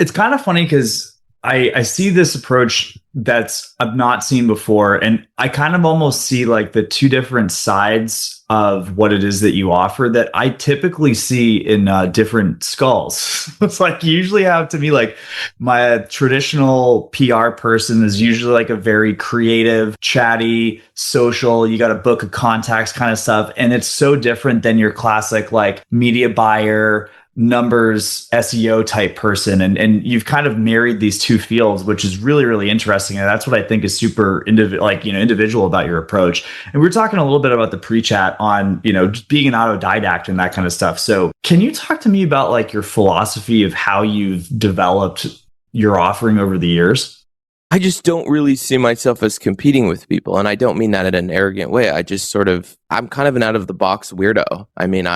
It's kind of funny because I see this approach that's I've not seen before. And I kind of almost see like the two different sides of what it is that you offer that I typically see in different skulls. It's like you usually have to be like my traditional PR person is usually like a very creative, chatty, social, you got a book of contacts kind of stuff. And it's so different than your classic like media buyer, numbers SEO type person, and you've kind of married these two fields, which is really, really interesting. And that's what I think is super individual about your approach. And we were talking a little bit about the pre-chat on just being an autodidact and that kind of stuff. So can you talk to me about like your philosophy of how you've developed your offering over the years? I just don't really see myself as competing with people. And I don't mean that in an arrogant way. I'm kind of an out of the box weirdo. I mean,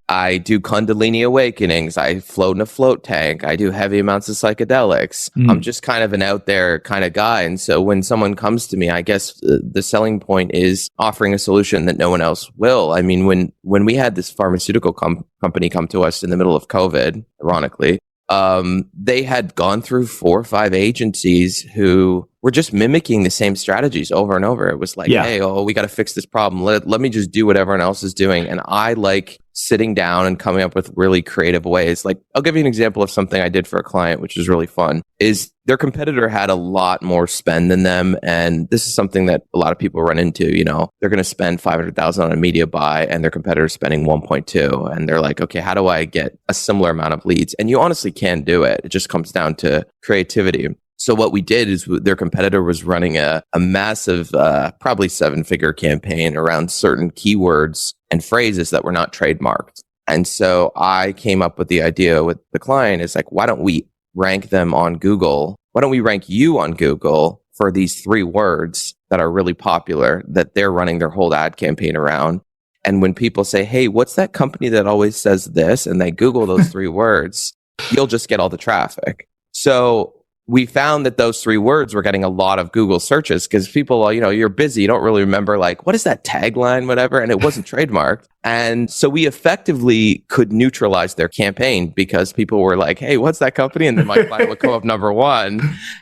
I do Kundalini awakenings. I float in a float tank. I do heavy amounts of psychedelics. I'm just kind of an out there kind of guy. And so when someone comes to me, I guess the selling point is offering a solution that no one else will. I mean, when we had this pharmaceutical company come to us in the middle of COVID, ironically, they had gone through 4 or 5 agencies who were just mimicking the same strategies over and over. It was like, hey, we got to fix this problem. Let me just do what everyone else is doing. And I like sitting down and coming up with really creative ways. Like, I'll give you an example of something I did for a client, which is really fun, is their competitor had a lot more spend than them. And this is something that a lot of people run into, they're going to spend $500,000 on a media buy and their competitor is spending 1.2. And they're like, okay, how do I get a similar amount of leads? And you honestly can do it. It just comes down to creativity. So what we did is their competitor was running a massive, probably 7-figure campaign around certain keywords and phrases that were not trademarked. And so I came up with the idea with the client is like, why don't we rank them on Google? Why don't we rank you on Google for these 3 words that are really popular that they're running their whole ad campaign around? And when people say, hey, what's that company that always says this? And they Google those 3 words, you'll just get all the traffic. So we found that those 3 words were getting a lot of Google searches because people, you're busy. You don't really remember like, what is that tagline, whatever. And it wasn't trademarked. And so we effectively could neutralize their campaign because people were like, hey, what's that company? And then my client would come up number 1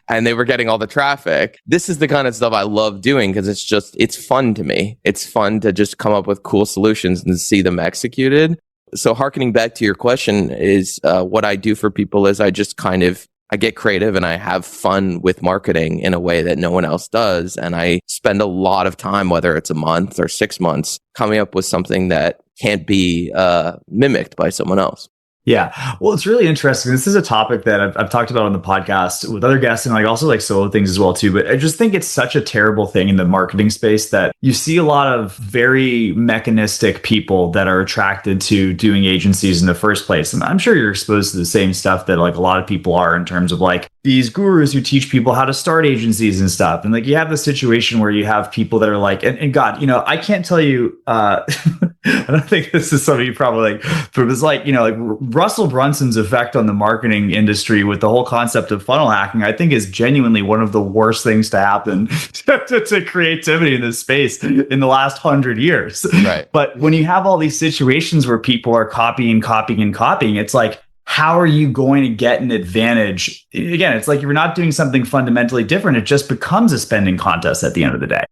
and they were getting all the traffic. This is the kind of stuff I love doing because it's fun to me. It's fun to just come up with cool solutions and see them executed. So harkening back to your question is what I do for people is I get creative and I have fun with marketing in a way that no one else does. And I spend a lot of time, whether it's a month or 6 months, coming up with something that can't be mimicked by someone else. Yeah. Well, it's really interesting. This is a topic that I've talked about on the podcast with other guests and like also like solo things as well too. But I just think it's such a terrible thing in the marketing space that you see a lot of very mechanistic people that are attracted to doing agencies in the first place. And I'm sure you're exposed to the same stuff that like a lot of people are in terms of like these gurus who teach people how to start agencies and stuff. And like you have the situation where you have people that are like, and God, I can't tell you, I don't think this is something you probably like, but it was like, like Russell Brunson's effect on the marketing industry with the whole concept of funnel hacking, I think is genuinely one of the worst things to happen to creativity in this space in the last 100 years. Right. But when you have all these situations where people are copying, it's like, how are you going to get an advantage? Again, it's like you're not doing something fundamentally different. It just becomes a spending contest at the end of the day.